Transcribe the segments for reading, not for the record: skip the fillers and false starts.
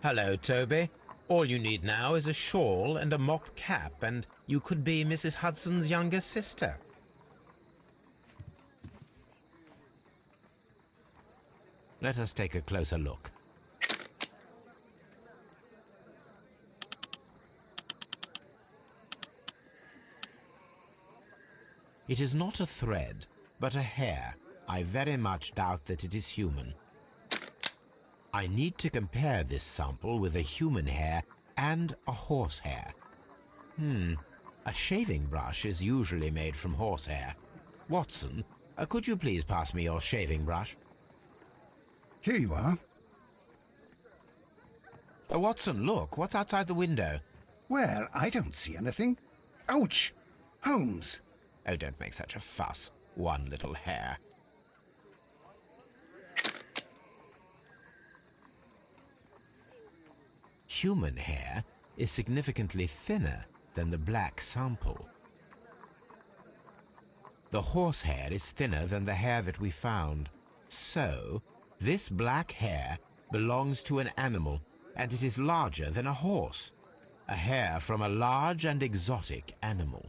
Hello, Toby. All you need now is a shawl and a mop cap, and you could be Mrs. Hudson's younger sister. Let us take a closer look. It is not a thread, but a hair. I very much doubt that it is human. I need to compare this sample with a human hair and a horse hair. A shaving brush is usually made from horsehair. Watson, could you please pass me your shaving brush? Here you are. Watson, look, what's outside the window? Well, I don't see anything. Ouch! Holmes! Oh, don't make such a fuss. One little hair. Human hair is significantly thinner than the black sample. The horsehair is thinner than the hair that we found. So, this black hair belongs to an animal, and it is larger than a horse. A hair from a large and exotic animal.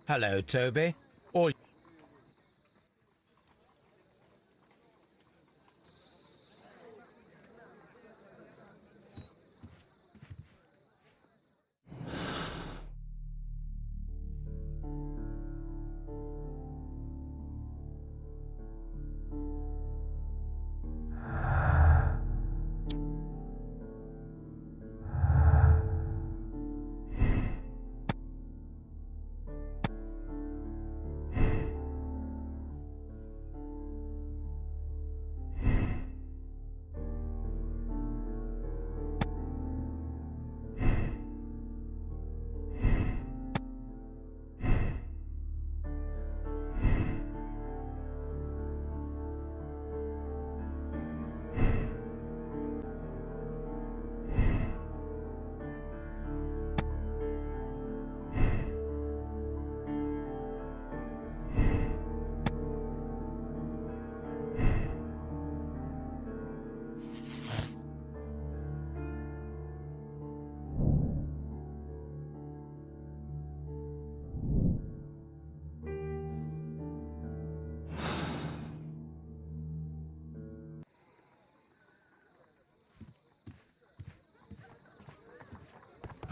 Hello, Toby. All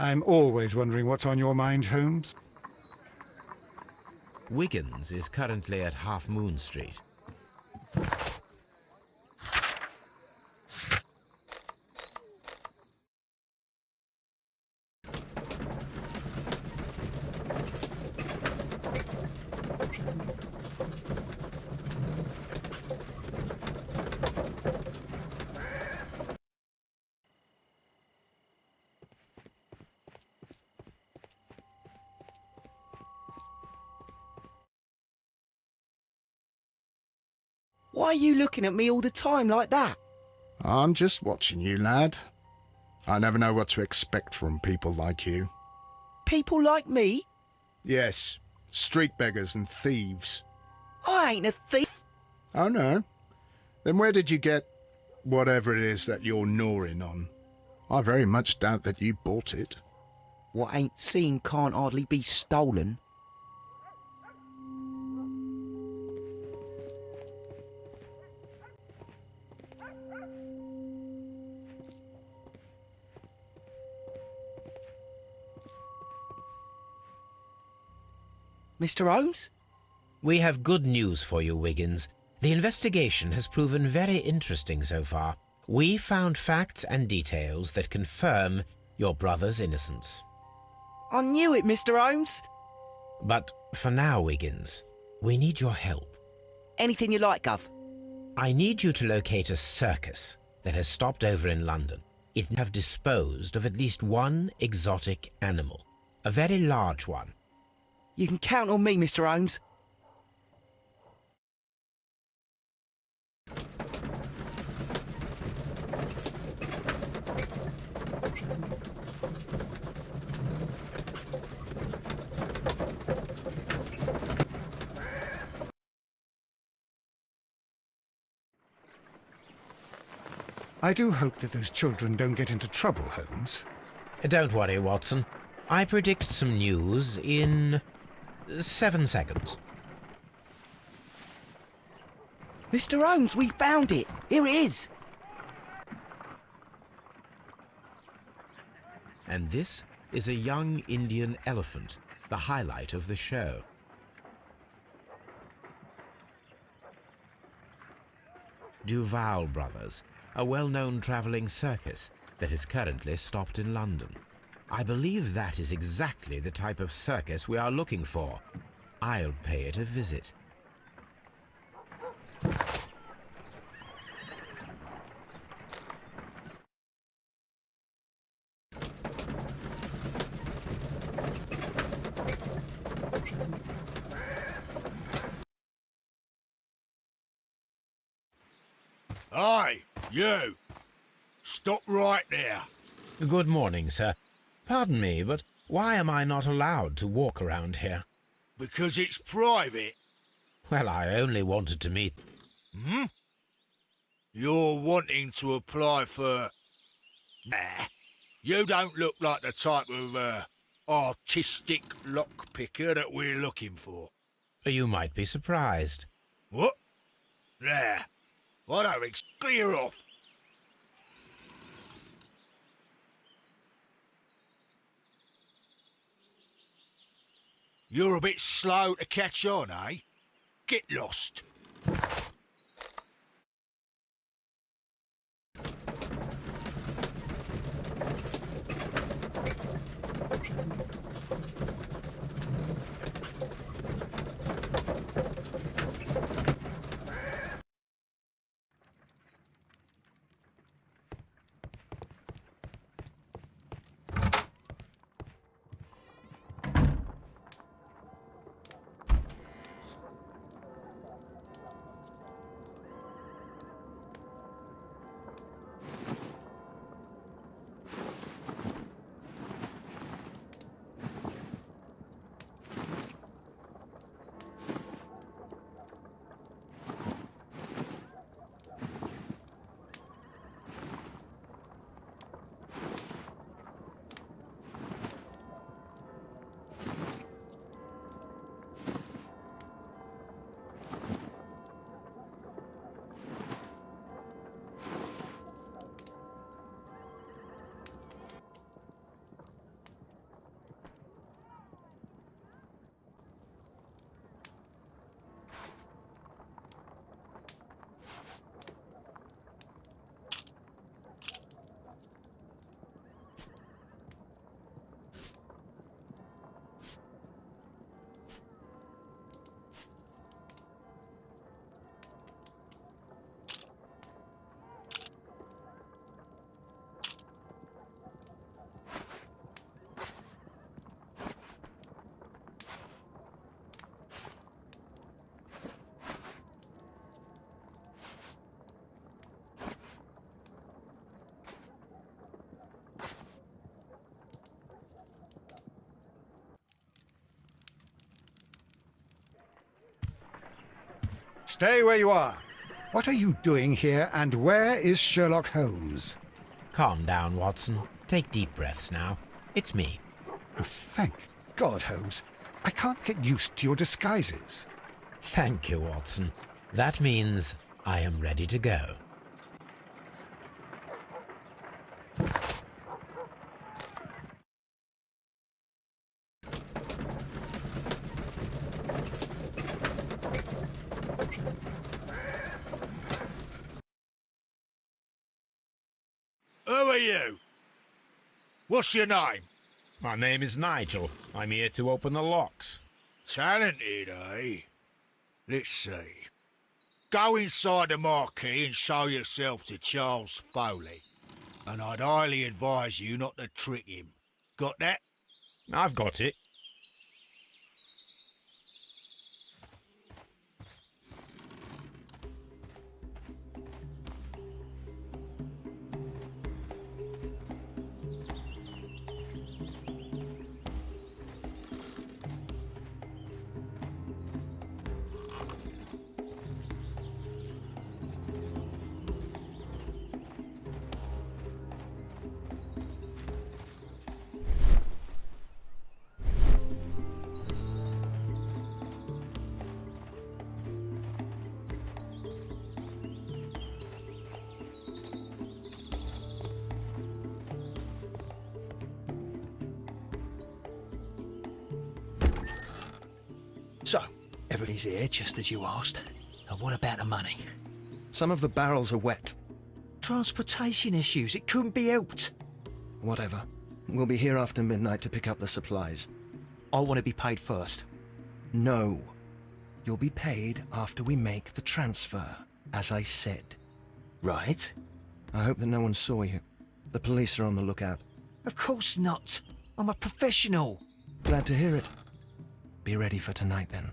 I'm always wondering what's on your mind, Holmes. Wiggins is currently at Half Moon Street. Why are you looking at me all the time like that? I'm just watching you, lad. I never know what to expect from people like you. People like me? Yes, street beggars and thieves. I ain't a thief. Oh no? Then where did you get whatever it is that you're gnawing on? I very much doubt that you bought it. What ain't seen can't hardly be stolen. Mr. Holmes? We have good news for you, Wiggins. The investigation has proven very interesting so far. We found facts and details that confirm your brother's innocence. I knew it, Mr. Holmes. But for now, Wiggins, we need your help. Anything you like, Gov. I need you to locate a circus that has stopped over in London. It have disposed of at least one exotic animal, a very large one. You can count on me, Mr. Holmes. I do hope that those children don't get into trouble, Holmes. Don't worry, Watson. I predict some news in 7 seconds. Mr. Holmes, we found it. Here it is. And this is a young Indian elephant, the highlight of the show. Duval Brothers, a well-known travelling circus that is currently stopped in London. I believe that is exactly the type of circus we are looking for. I'll pay it a visit. Hi, you! Stop right there. Good morning, sir. Pardon me, but why am I not allowed to walk around here? Because it's private. Well, I only wanted to meet... You're wanting to apply for... Nah, you don't look like the type of, artistic lockpicker that we're looking for. You might be surprised. What? Nah, I don't clear off. You're a bit slow to catch on, eh? Get lost. Stay where you are. What are you doing here, and where is Sherlock Holmes? Calm down, Watson. Take deep breaths now. It's me. Oh, thank God, Holmes. I can't get used to your disguises. Thank you, Watson. That means I am ready to go. are you? What's your name? My name is Nigel. I'm here to open the locks. Talented, eh? Let's see. Go inside the marquee and show yourself to Charles Foley. And I'd highly advise you not to trick him. Got that? I've got it. So, everything's here just as you asked. And what about the money? Some of the barrels are wet. Transportation issues, it couldn't be helped. Whatever. We'll be here after midnight to pick up the supplies. I want to be paid first. No. You'll be paid after we make the transfer, as I said. Right? I hope that no one saw you. The police are on the lookout. Of course not. I'm a professional. Glad to hear it. Be ready for tonight, then.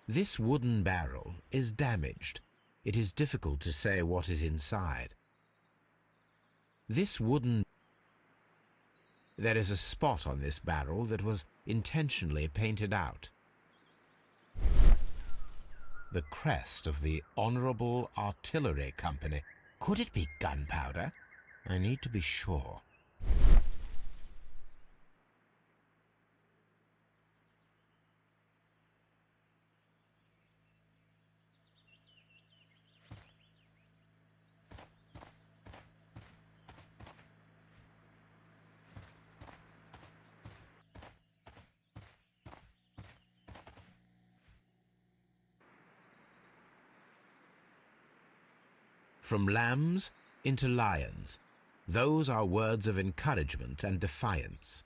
This wooden barrel is damaged. It is difficult to say what is inside. There is a spot on this barrel that was intentionally painted out. The crest of the Honourable Artillery Company. Could it be gunpowder? I need to be sure. From lambs into lions. Those are words of encouragement and defiance.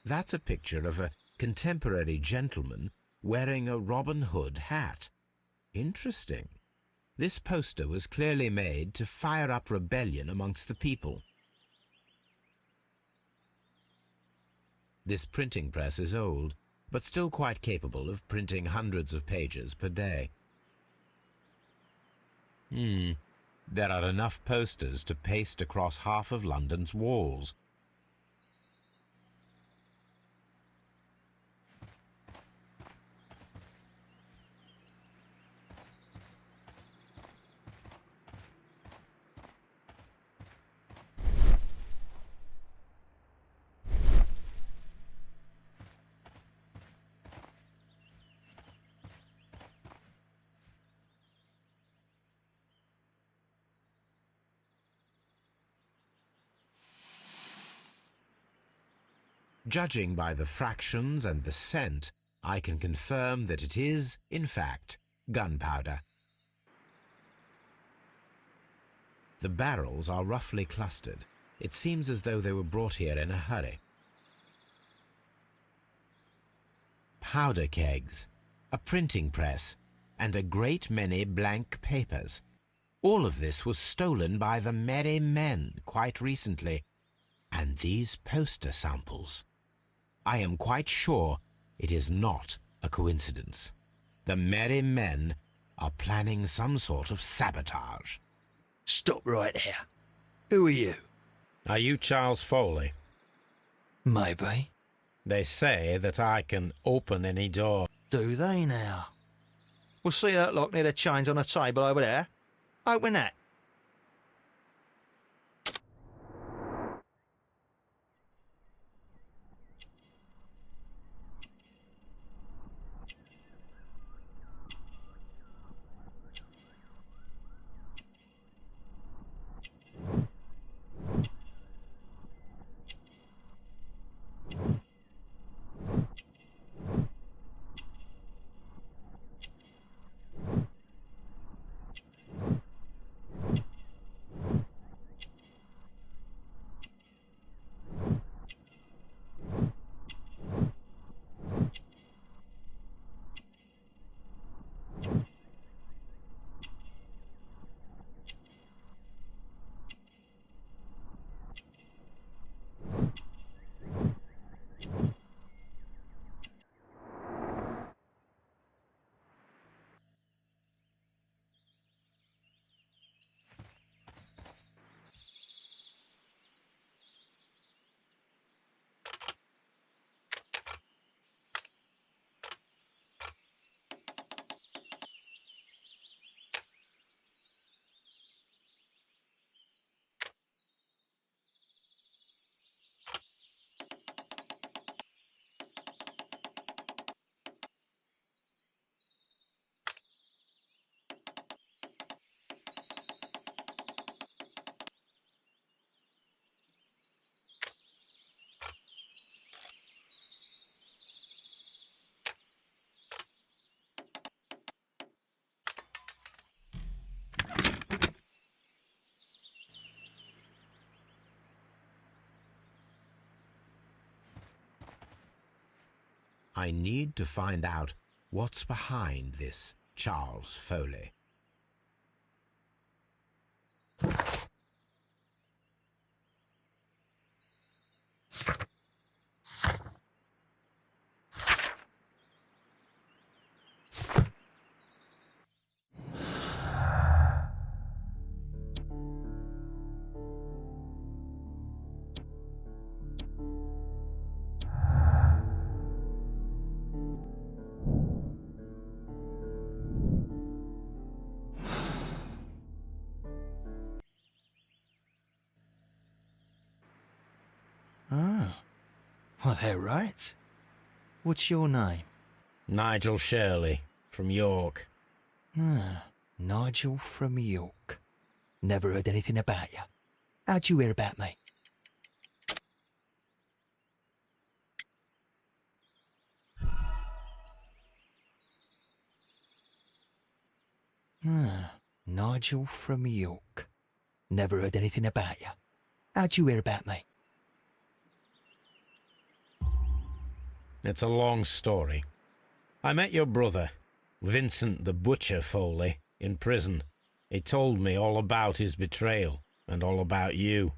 That's a picture of a contemporary gentleman wearing a Robin Hood hat. Interesting. This poster was clearly made to fire up rebellion amongst the people. This printing press is old, but still quite capable of printing hundreds of pages per day. There are enough posters to paste across half of London's walls. Judging by the fractions and the scent, I can confirm that it is, in fact, gunpowder. The barrels are roughly clustered. It seems as though they were brought here in a hurry. Powder kegs, a printing press, and a great many blank papers. All of this was stolen by the Merry Men quite recently. And these poster samples. I am quite sure it is not a coincidence. The Merry Men are planning some sort of sabotage. Stop right here. Who are you? Are you Charles Foley? Maybe. They say that I can open any door. Do they now? We'll see that lock near the chains on the table over there. Open that. I need to find out what's behind this Charles Foley. Oh, well, they're right. What's your name? Nigel Shirley, from York. Ah, Nigel from York. Never heard anything about you. How'd you hear about me? Ah, Nigel from York. Never heard anything about you. How'd you hear about me? It's a long story. I met your brother, Vincent the Butcher Foley, in prison. He told me all about his betrayal and all about you.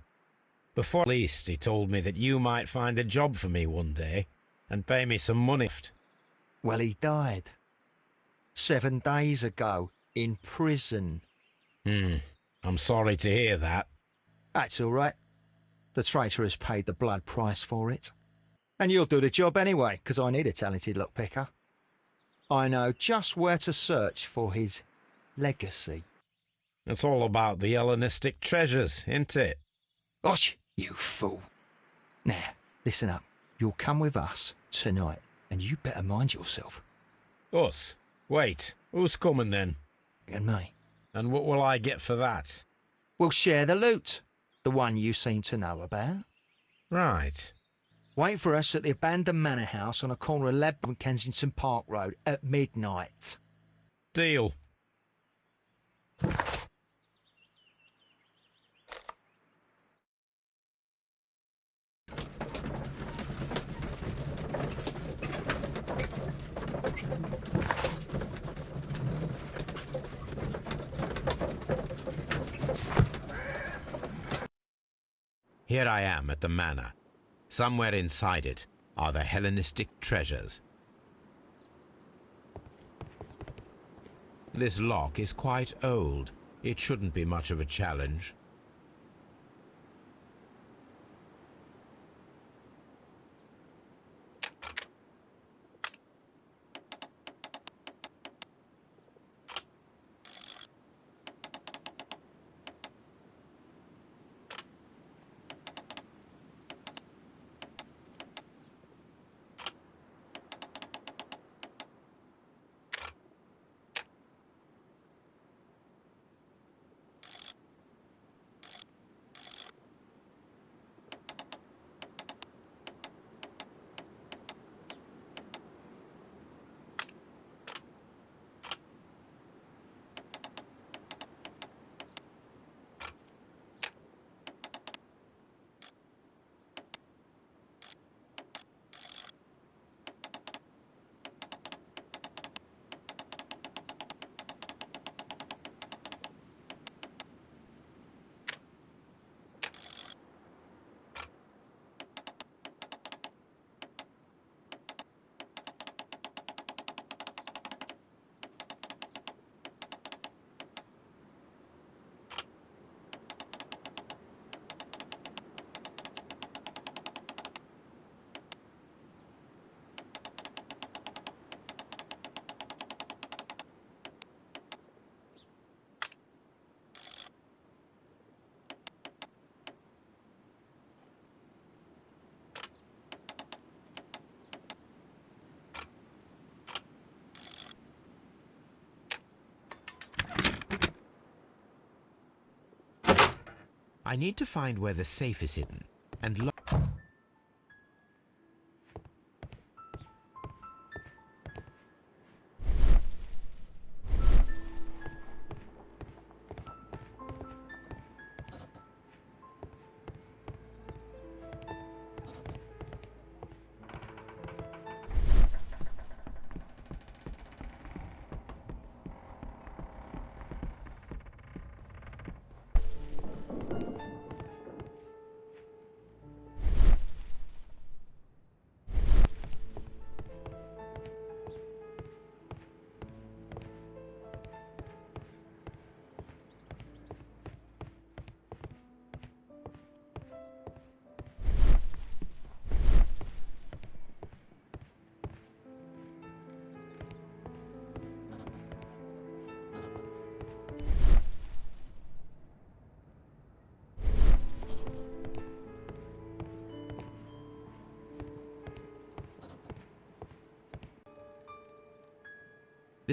Before least, he told me that you might find a job for me one day and pay me some money. Well, he died 7 days ago in prison. I'm sorry to hear that. That's all right. The traitor has paid the blood price for it. And you'll do the job anyway, because I need a talented lockpicker. I know just where to search for his legacy. It's all about the Hellenistic treasures, isn't it? Osh, you fool. Now, listen up. You'll come with us tonight, and you better mind yourself. Us? Wait, who's coming then? And me. And what will I get for that? We'll share the loot. The one you seem to know about. Right. Wait for us at the abandoned manor house on a corner of Lab and Kensington Park Road at midnight. Deal. Here I am at the manor. Somewhere inside it are the Hellenistic treasures. This lock is quite old. It shouldn't be much of a challenge. I need to find where the safe is hidden and lock.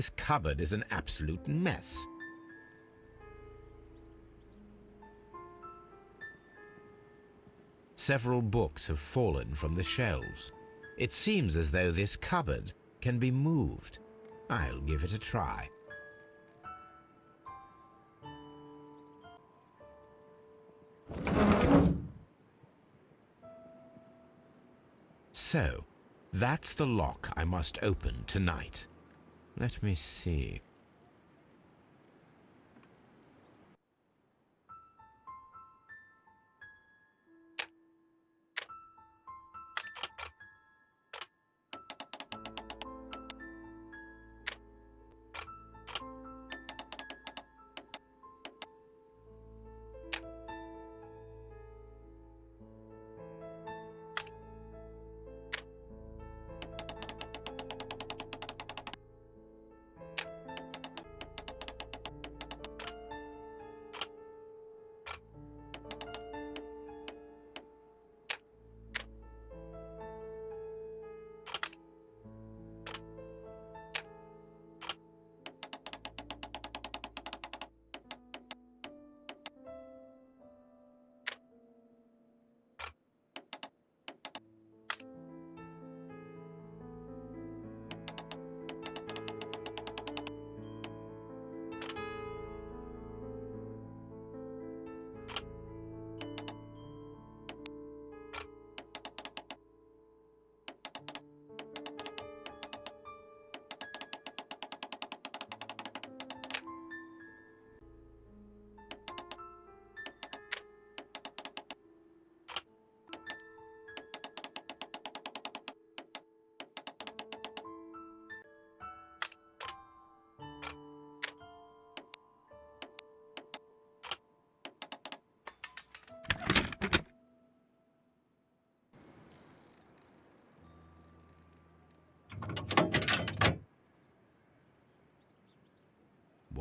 This cupboard is an absolute mess. Several books have fallen from the shelves. It seems as though this cupboard can be moved. I'll give it a try. So, that's the lock I must open tonight. Let me see.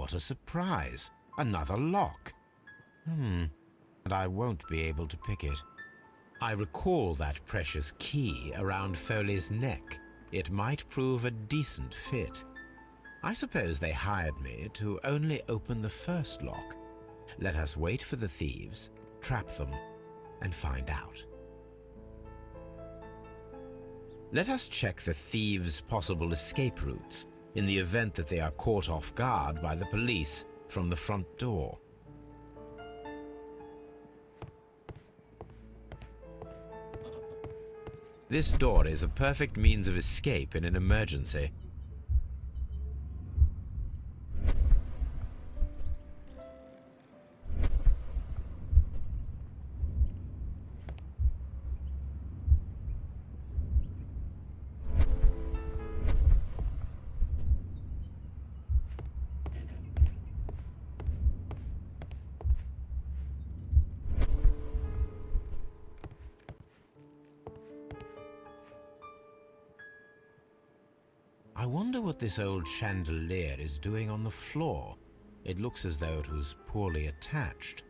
What a surprise! Another lock. And I won't be able to pick it. I recall that precious key around Foley's neck. It might prove a decent fit. I suppose they hired me to only open the first lock. Let us wait for the thieves, trap them, and find out. Let us check the thieves' possible escape routes in the event that they are caught off guard by the police from the front door. This door is a perfect means of escape in an emergency. I wonder what this old chandelier is doing on the floor. It looks as though it was poorly attached.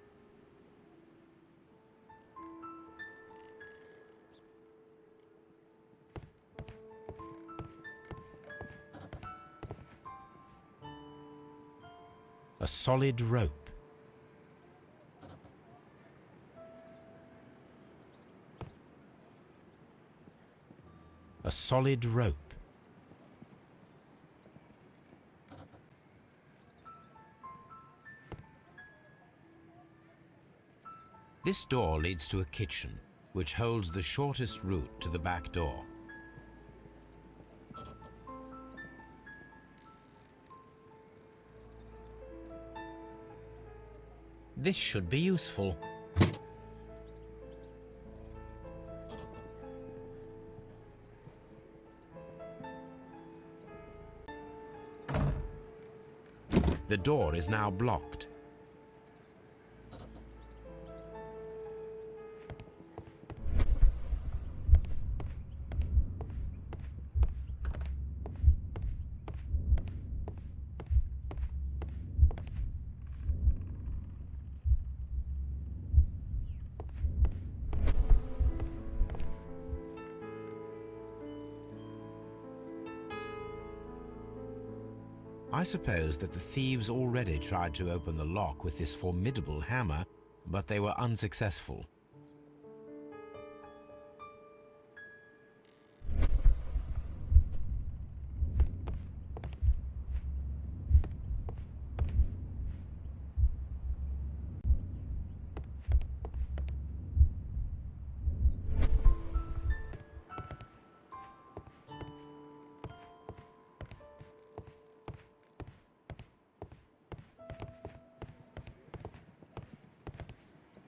A solid rope. A solid rope. This door leads to a kitchen, which holds the shortest route to the back door. This should be useful. The door is now blocked. I suppose that the thieves already tried to open the lock with this formidable hammer, but they were unsuccessful.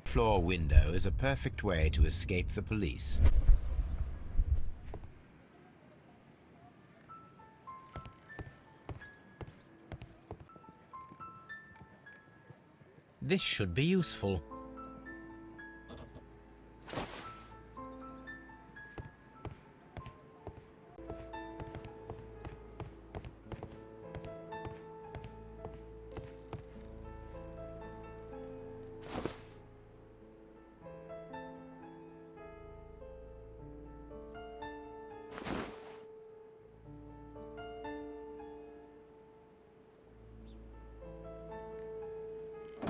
Floor window is a perfect way to escape the police. This should be useful.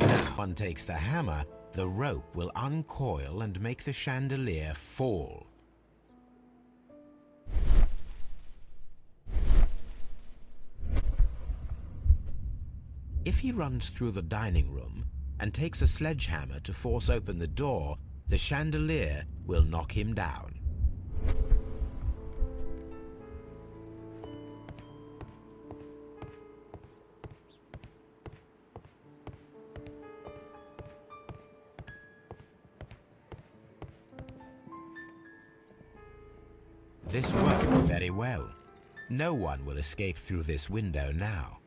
If one takes the hammer, the rope will uncoil and make the chandelier fall. If he runs through the dining room and takes a sledgehammer to force open the door, the chandelier will knock him down. This works very well. No one will escape through this window now.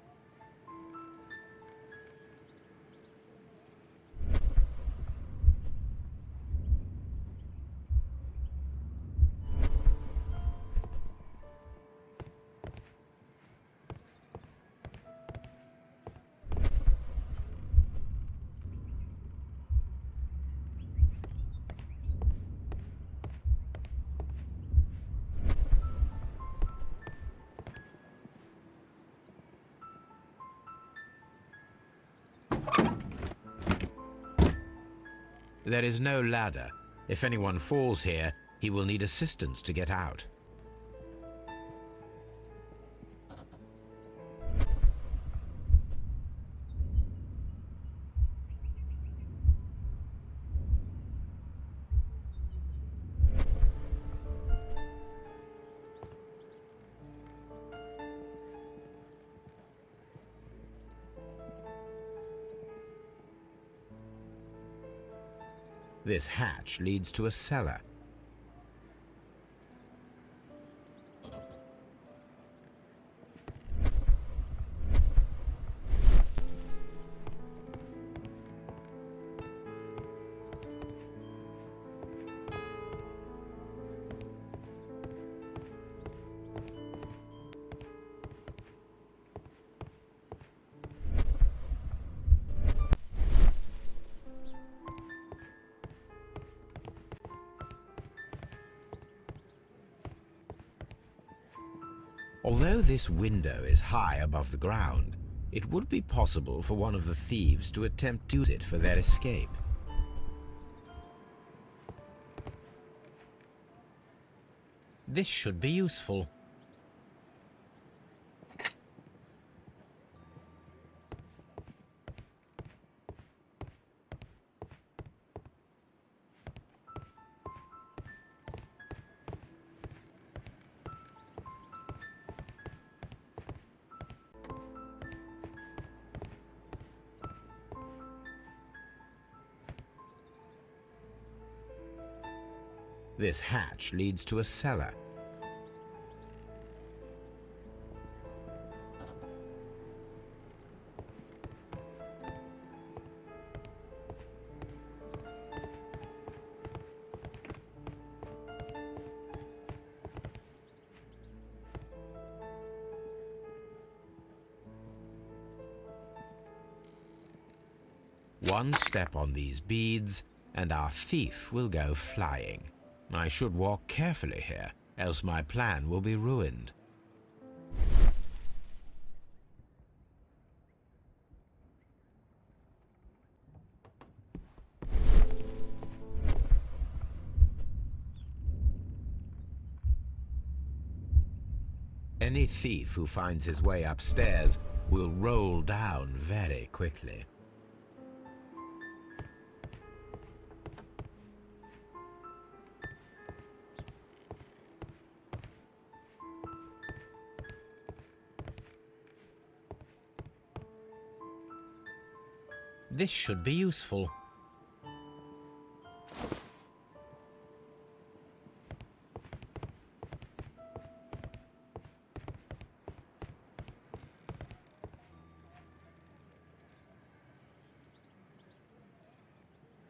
There is no ladder. If anyone falls here, he will need assistance to get out. This hatch leads to a cellar. Although this window is high above the ground, it would be possible for one of the thieves to attempt to use it for their escape. This should be useful. This hatch leads to a cellar. One step on these beads, and our thief will go flying. I should walk carefully here, else my plan will be ruined. Any thief who finds his way upstairs will roll down very quickly. This should be useful.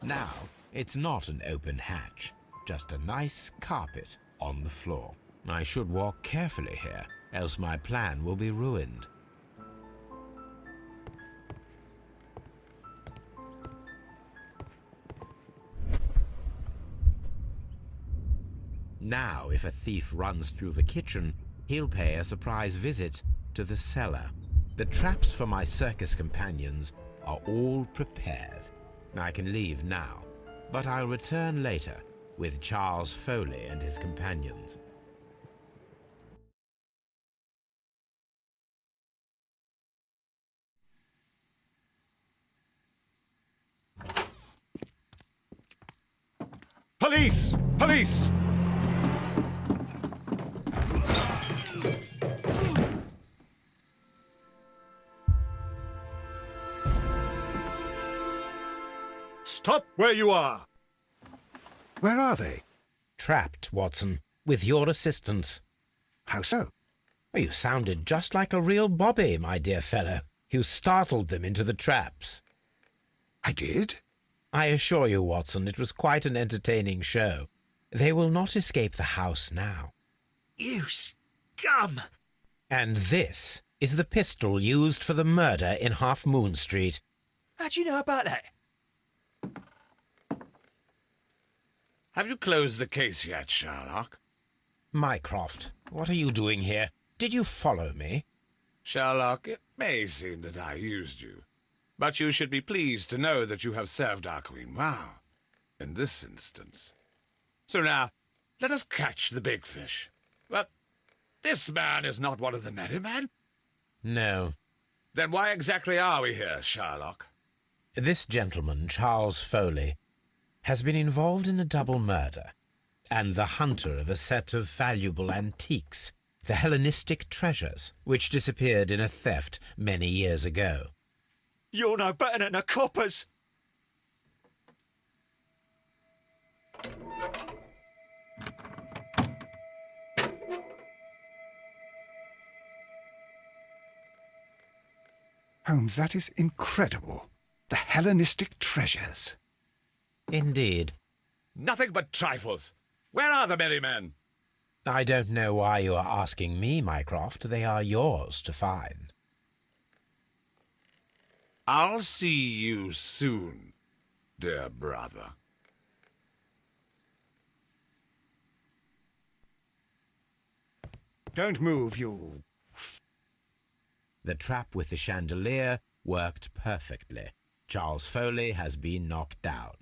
Now, it's not an open hatch, just a nice carpet on the floor. I should walk carefully here, else my plan will be ruined. Now, if a thief runs through the kitchen, he'll pay a surprise visit to the cellar. The traps for my circus companions are all prepared. I can leave now, but I'll return later with Charles Foley and his companions. Police! Police! Stop where you are! Where are they? Trapped, Watson, with your assistance. How so? You sounded just like a real bobby, my dear fellow. You startled them into the traps. I did? I assure you, Watson, it was quite an entertaining show. They will not escape the house now. You scum! And this is the pistol used for the murder in Half Moon Street. How'd you know about that? Have you closed the case yet, Sherlock? Mycroft, what are you doing here? Did you follow me? Sherlock, it may seem that I used you, but you should be pleased to know that you have served our queen well, in this instance. So now, let us catch the big fish. But this man is not one of the merry men? No. Then why exactly are we here, Sherlock? This gentleman, Charles Foley, has been involved in a double murder, and the hunter of a set of valuable antiques, the Hellenistic treasures, which disappeared in a theft many years ago. You're no better than the coppers! Holmes, that is incredible. The Hellenistic treasures. Indeed. Nothing but trifles. Where are the merry men? I don't know why you are asking me, Mycroft. They are yours to find. I'll see you soon, dear brother. Don't move, you... The trap with the chandelier worked perfectly. Charles Foley has been knocked down.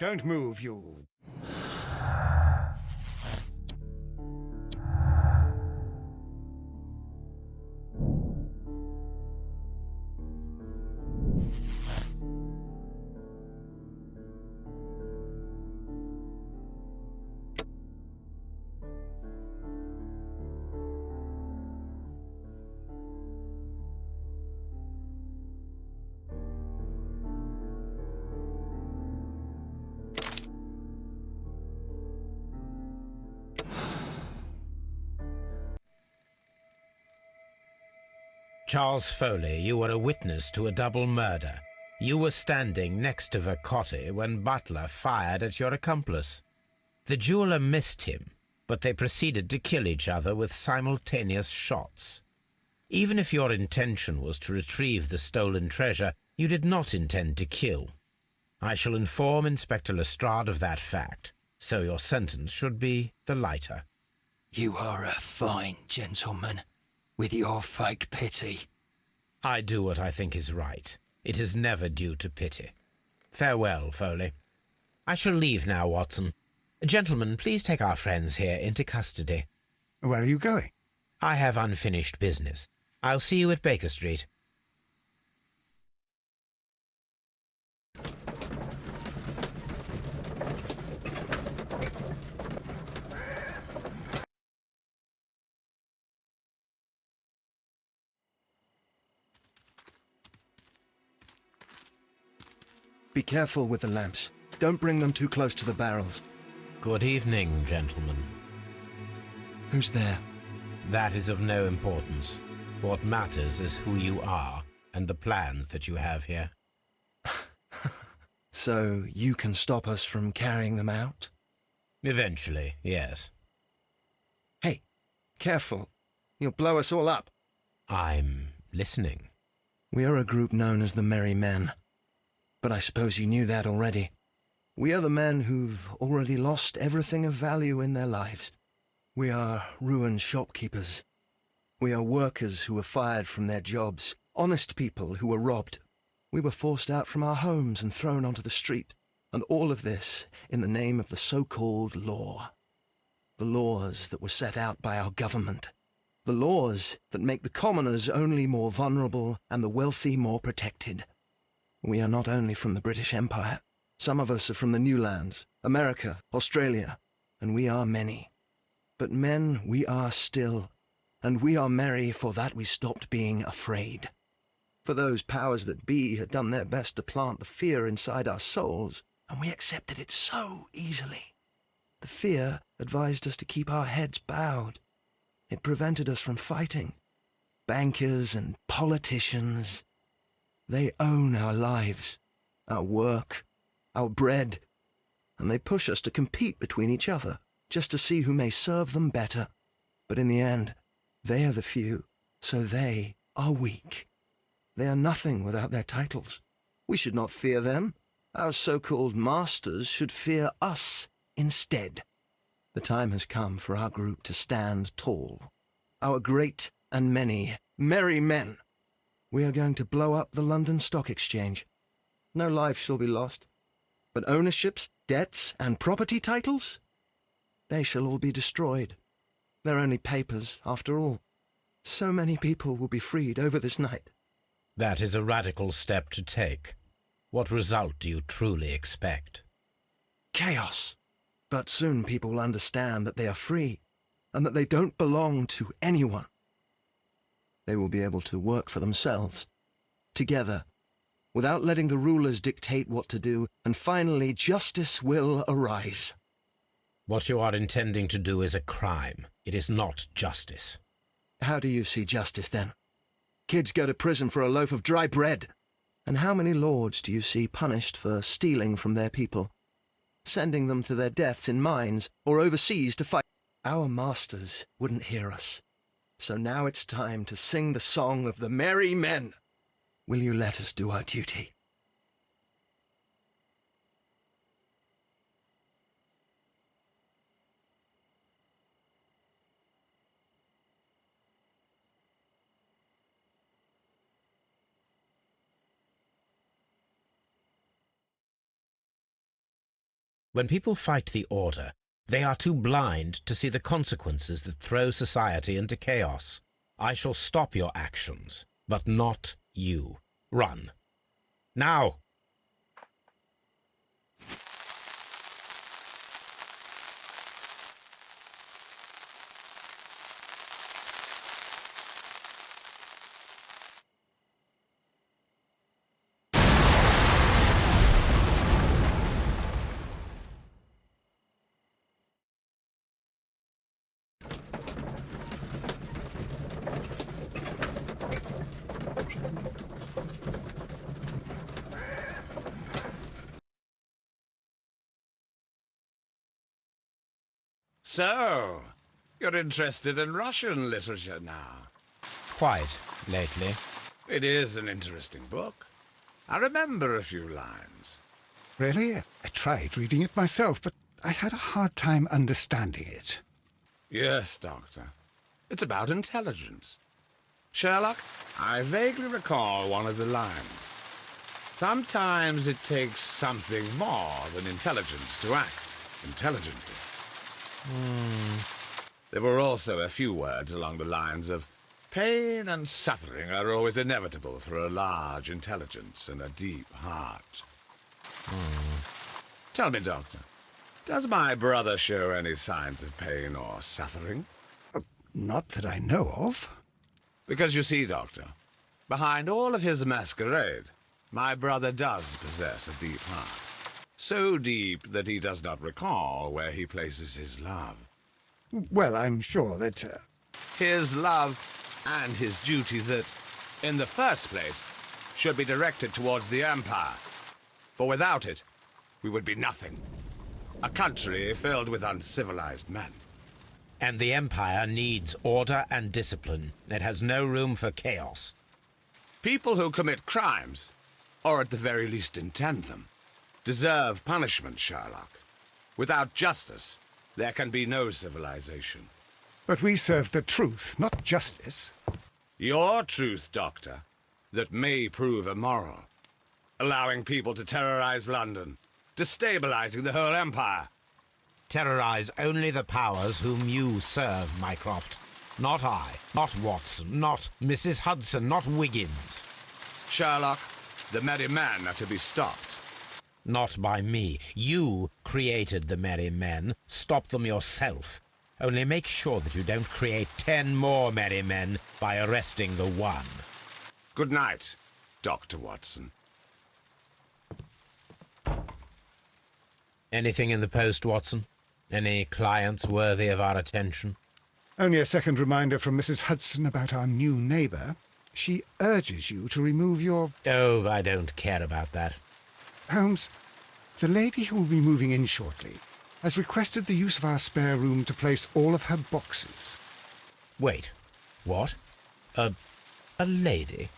Don't move, you... Charles Foley, you were a witness to a double murder. You were standing next to Vercotti when Butler fired at your accomplice. The jeweler missed him, but they proceeded to kill each other with simultaneous shots. Even if your intention was to retrieve the stolen treasure, you did not intend to kill. I shall inform Inspector Lestrade of that fact, so your sentence should be the lighter. You are a fine gentleman, with your fake pity. I do what I think is right. It is never due to pity. Farewell, Foley. I shall leave now, Watson. Gentlemen, please take our friends here into custody. Where are you going? I have unfinished business. I'll see you at Baker Street. Be careful with the lamps. Don't bring them too close to the barrels. Good evening, gentlemen. Who's there? That is of no importance. What matters is who you are and the plans that you have here. So you can stop us from carrying them out? Eventually, yes. Hey, careful. You'll blow us all up. I'm listening. We are a group known as the Merry Men. But I suppose you knew that already. We are the men who've already lost everything of value in their lives. We are ruined shopkeepers. We are workers who were fired from their jobs, honest people who were robbed. We were forced out from our homes and thrown onto the street, and all of this in the name of the so-called law. The laws that were set out by our government. The laws that make the commoners only more vulnerable and the wealthy more protected. We are not only from the British Empire. Some of us are from the New Lands, America, Australia, and we are many. But men we are still, and we are merry for that we stopped being afraid. For those powers that be had done their best to plant the fear inside our souls, and we accepted it so easily. The fear advised us to keep our heads bowed. It prevented us from fighting. Bankers and politicians, they own our lives, our work, our bread, and they push us to compete between each other, just to see who may serve them better. But in the end, they are the few, so they are weak. They are nothing without their titles. We should not fear them. Our so-called masters should fear us instead. The time has come for our group to stand tall. Our great and many merry men. We are going to blow up the London Stock Exchange. No life shall be lost. But ownerships, debts, and property titles? They shall all be destroyed. They're only papers, after all. So many people will be freed over this night. That is a radical step to take. What result do you truly expect? Chaos. But soon people will understand that they are free, and that they don't belong to anyone. They will be able to work for themselves, together, without letting the rulers dictate what to do, and finally justice will arise. What you are intending to do is a crime. It is not justice. How do you see justice, then? Kids go to prison for a loaf of dry bread. And how many lords do you see punished for stealing from their people, sending them to their deaths in mines or overseas to fight? Our masters wouldn't hear us. So now it's time to sing the song of the merry men. Will you let us do our duty? When people fight the order, they are too blind to see the consequences that throw society into chaos. I shall stop your actions, but not you. Run. Now! So, you're interested in Russian literature now? Quite lately. It is an interesting book. I remember a few lines. Really? I tried reading it myself, but I had a hard time understanding it. Yes, Doctor. It's about intelligence. Sherlock, I vaguely recall one of the lines. Sometimes it takes something more than intelligence to act intelligently. There were also a few words along the lines of pain and suffering are always inevitable for a large intelligence and a deep heart. Tell me, Doctor, does my brother show any signs of pain or suffering? Not that I know of. Because you see, Doctor, behind all of his masquerade, my brother does possess a deep heart. So deep that he does not recall where he places his love. Well, I'm sure that... His love and his duty that, in the first place, should be directed towards the Empire. For without it, we would be nothing. A country filled with uncivilized men. And the Empire needs order and discipline. It has no room for chaos. People who commit crimes, or at the very least intend them, deserve punishment, Sherlock. Without justice, there can be no civilization. But we serve the truth, not justice. Your truth, Doctor, that may prove immoral. Allowing people to terrorize London, destabilizing the whole empire. Terrorize only the powers whom you serve, Mycroft. Not I, not Watson, not Mrs. Hudson, not Wiggins. Sherlock, the merry men are to be stopped. Not by me. You created the merry men. Stop them yourself. Only make sure that you don't create 10 more merry men by arresting the one. Good night, Dr. Watson. Anything in the post, Watson? Any clients worthy of our attention? Only a second reminder from Mrs. Hudson about our new neighbour. She urges you to remove your... Oh, I don't care about that. Holmes, the lady who will be moving in shortly has requested the use of our spare room to place all of her boxes. Wait, what? A lady?